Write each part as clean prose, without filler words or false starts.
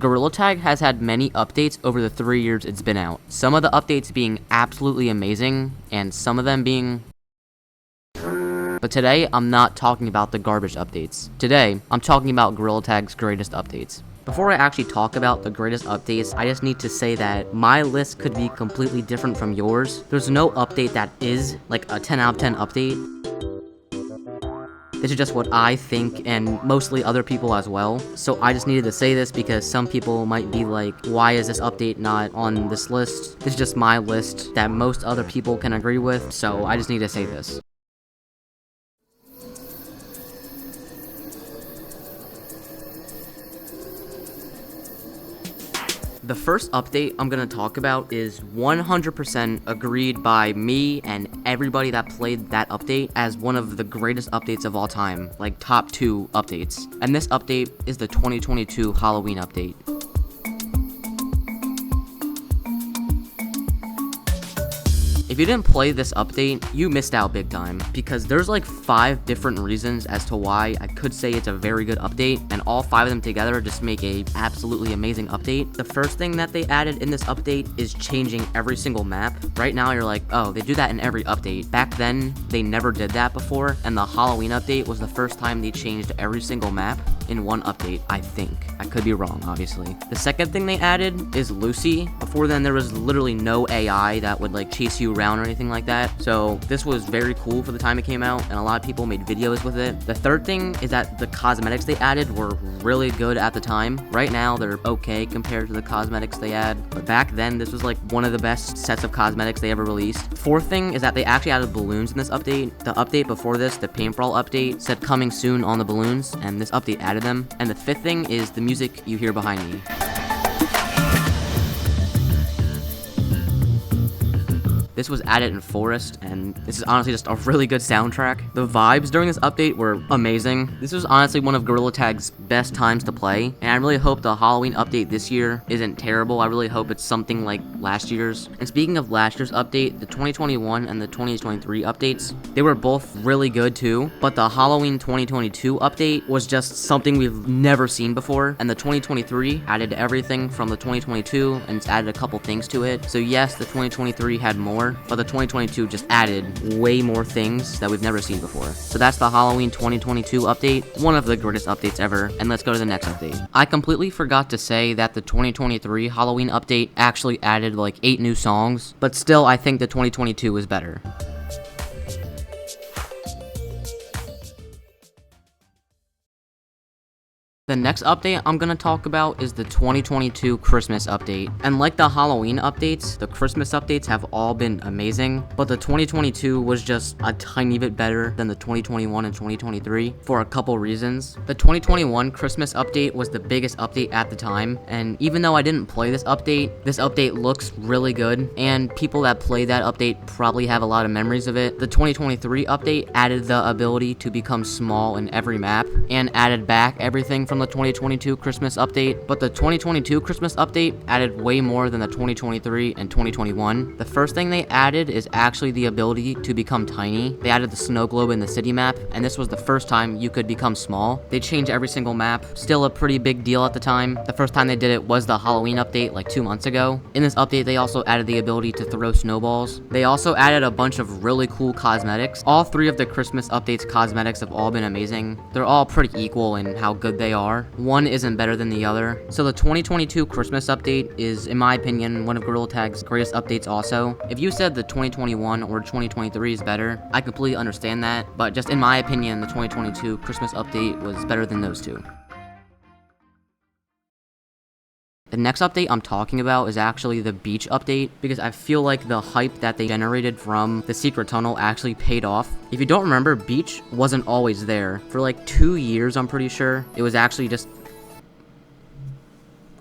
Gorilla Tag has had many updates over the 3 years it's been out. Some of the updates being absolutely amazing, and some of them being... But today, I'm not talking about the garbage updates. Today, I'm talking about Gorilla Tag's greatest updates. Before I actually talk about the greatest updates, I just need to say that my list could be completely different from yours. There's no update that is like a 10 out of 10 update. This is just what I think, and mostly other people as well. So I just needed to say this because some people might be like, why is this update not on this list? This is just my list that most other people can agree with, so I just need to say this. The first update I'm gonna talk about is 100% agreed by me and everybody that played that update as one of the greatest updates of all time, like top 2 updates. And this update is the 2022 Halloween update. If you didn't play this update, you missed out big time, because there's like 5 different reasons as to why I could say it's a very good update, and all 5 of them together just make a absolutely amazing update. The first thing that they added in this update is changing every single map. Right now you're like, oh, they do that in every update. Back then, they never did that before, and the Halloween update was the first time they changed every single map in one update, I think. I could be wrong, obviously. The second thing they added is Lucy. Before then, there was literally no AI that would like chase you around or anything like that. So this was very cool for the time it came out, and a lot of people made videos with it. The third thing is that the cosmetics they added were really good at the time. Right now, they're okay compared to the cosmetics they add, but back then, this was like one of the best sets of cosmetics they ever released. Fourth thing is that they actually added balloons in this update. The update before this, the paintball update, said coming soon on the balloons, and this update added them. And the fifth thing is the music you hear behind me. This was added in Forest, and this is honestly just a really good soundtrack. The vibes during this update were amazing. This was honestly one of Gorilla Tag's best times to play, and I really hope the Halloween update this year isn't terrible. I really hope it's something like last year's. And speaking of last year's update, the 2021 and the 2023 updates, they were both really good too, but the Halloween 2022 update was just something we've never seen before, and the 2023 added everything from the 2022, and it's added a couple things to it. So yes, the 2023 had more, but the 2022 just added way more things that we've never seen before. So that's the Halloween 2022 update, one of the greatest updates ever, and let's go to the next update. I completely forgot to say that the 2023 Halloween update actually added like 8 new songs, but still I think the 2022 is better. The next update I'm gonna talk about is the 2022 Christmas update. And like the Halloween updates, the Christmas updates have all been amazing, but the 2022 was just a tiny bit better than the 2021 and 2023 for a couple reasons. The 2021 Christmas update was the biggest update at the time, and even though I didn't play this update looks really good, and people that play that update probably have a lot of memories of it. The 2023 update added the ability to become small in every map, and added back everything from the 2022 Christmas update, but the 2022 Christmas update added way more than the 2023 and 2021. The first thing they added is actually the ability to become tiny. They added the snow globe in the city map, and this was the first time you could become small. They changed every single map, still a pretty big deal at the time. The first time they did it was the Halloween update like 2 months ago. In this update, they also added the ability to throw snowballs. They also added a bunch of really cool cosmetics. All 3 of the Christmas updates cosmetics have all been amazing. They're all pretty equal in how good they are. One isn't better than the other. So the 2022 Christmas update is, in my opinion, one of Gorilla Tag's greatest updates also. If you said the 2021 or 2023 is better, I completely understand that, but just in my opinion, the 2022 Christmas update was better than those 2. The next update I'm talking about is actually the beach update, because I feel like the hype that they generated from the secret tunnel actually paid off. If you don't remember, beach wasn't always there. For like 2 years, I'm pretty sure, it was actually just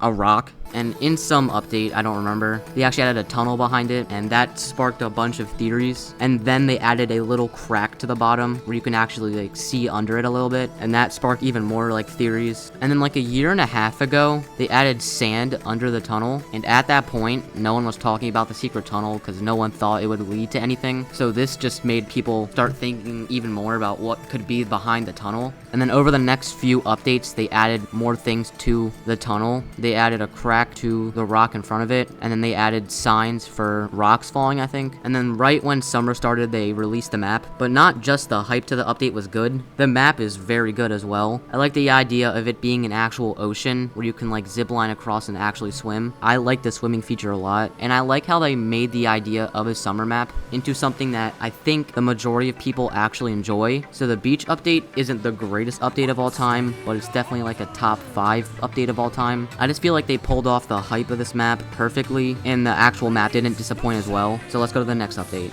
a rock. and in some update, I don't remember, they actually added a tunnel behind it, and that sparked a bunch of theories. And then they added a little crack to the bottom where you can actually like see under it a little bit, and that sparked even more like theories. And then like a year and a half ago, they added sand under the tunnel, and at that point, no one was talking about the secret tunnel because no one thought it would lead to anything. So this just made people start thinking even more about what could be behind the tunnel. And then over the next few updates, they added more things to the tunnel. They added a crack to the rock in front of it, and then they added signs for rocks falling, I think. And then right when summer started, they released the map. But not just the hype to the update was good, the map is very good as well. I like the idea of it being an actual ocean where you can like zip line across and actually swim. I like the swimming feature a lot, and I like how they made the idea of a summer map into something that I think the majority of people actually enjoy. So the beach update isn't the greatest update of all time, but it's definitely like a top 5 update of all time. I just feel like they pulled off the hype of this map perfectly, and the actual map didn't disappoint as well. So let's go to the next update.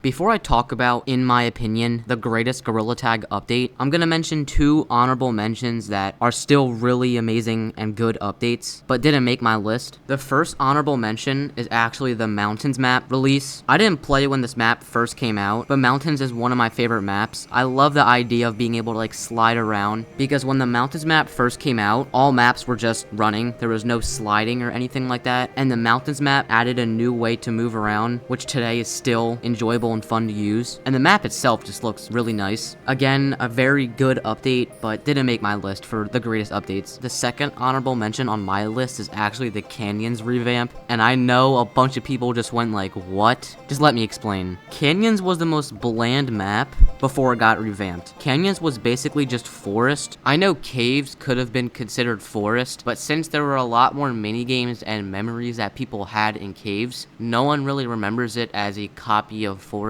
Before I talk about, in my opinion, the greatest Gorilla Tag update, I'm gonna mention 2 honorable mentions that are still really amazing and good updates, but didn't make my list. The first honorable mention is actually the Mountains map release. I didn't play when this map first came out, but Mountains is one of my favorite maps. I love the idea of being able to like slide around, because when the Mountains map first came out, all maps were just running. There was no sliding or anything like that, and the Mountains map added a new way to move around, which today is still enjoyable and fun to use, and the map itself just looks really nice. Again, a very good update, but didn't make my list for the greatest updates. The second honorable mention on my list is actually the Canyons revamp, and I know a bunch of people just went like, what? Just let me explain. Canyons was the most bland map before it got revamped. Canyons was basically just forest. I know caves could have been considered forest, but since there were a lot more mini games and memories that people had in caves, no one really remembers it as a copy of forest,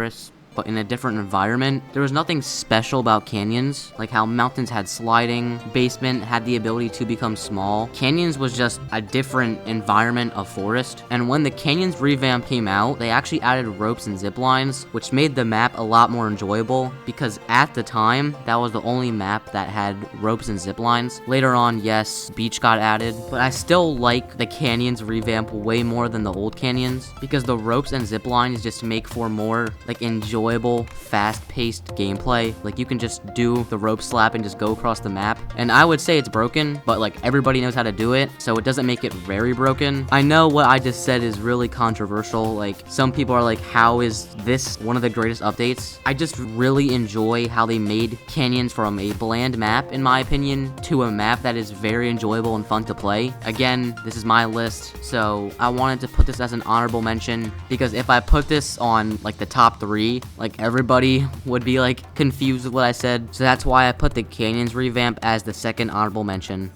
but in a different environment. There was nothing special about Canyons, like how Mountains had sliding, Basement had the ability to become small. Canyons was just a different environment of forest, and when the Canyons revamp came out, they actually added ropes and zip lines, which made the map a lot more enjoyable, because at the time, that was the only map that had ropes and zip lines. Later on, yes, beach got added, but I still like the Canyons revamp way more than the old Canyons, because the ropes and zip lines just make for more like enjoyable, fast-paced gameplay. Like, you can just do the rope slap and just go across the map. And I would say it's broken, but like everybody knows how to do it, so it doesn't make it very broken. I know what I just said is really controversial. Like, some people are like, how is this one of the greatest updates? I just really enjoy how they made Canyons from a bland map, in my opinion, to a map that is very enjoyable and fun to play. Again, this is my list, so I wanted to put this as an honorable mention, because if I put this on like the top 3, like everybody would be like confused with what I said. So that's why I put the Canyons revamp as the second honorable mention.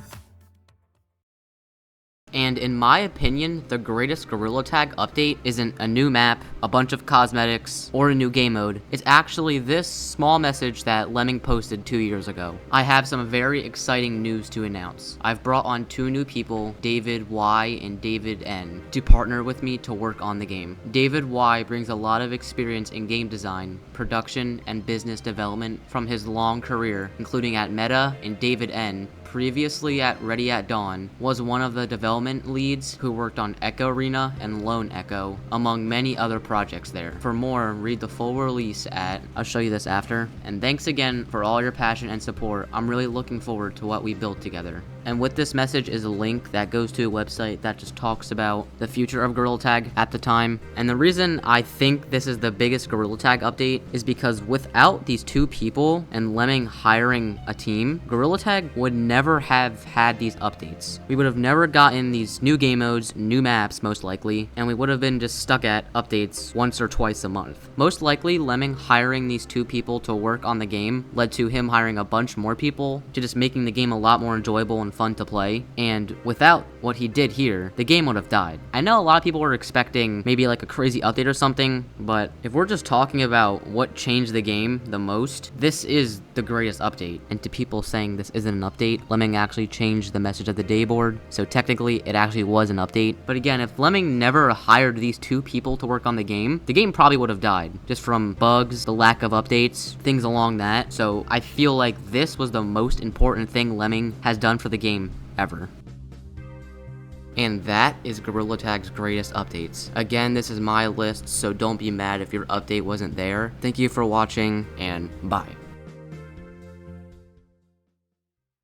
And in my opinion, the greatest Gorilla Tag update isn't a new map, a bunch of cosmetics, or a new game mode. It's actually this small message that Lemming posted 2 years ago. I have some very exciting news to announce. I've brought on 2 new people, David Y and David N, to partner with me to work on the game. David Y brings a lot of experience in game design, production, and business development from his long career, including at Meta, and David N, previously at Ready at Dawn, was one of the development leads who worked on Echo Arena and Lone Echo, among many other projects there. For more, read the full release at, I'll show you this after. And thanks again for all your passion and support. I'm really looking forward to what we built together. And with this message is a link that goes to a website that just talks about the future of Gorilla Tag at the time. And the reason I think this is the biggest Gorilla Tag update is because without these 2 people and Lemming hiring a team, Gorilla Tag would never have had these updates. We would have never gotten these new game modes, new maps most likely, and we would have been just stuck at updates once or twice a month. Most likely, Lemming hiring these 2 people to work on the game led to him hiring a bunch more people, to just making the game a lot more enjoyable and fun to play. And without what he did here, the game would have died. I know a lot of people were expecting maybe like a crazy update or something, but if we're just talking about what changed the game the most, this is the greatest update. And to people saying this isn't an update, Lemming actually changed the message of the day board, so technically it actually was an update. But again, if Lemming never hired these 2 people to work on the game probably would have died, just from bugs, the lack of updates, things along that. So I feel like this was the most important thing Lemming has done for the game ever. And that is Gorilla Tag's greatest updates. Again, this is my list, so don't be mad if your update wasn't there. Thank you for watching, and bye.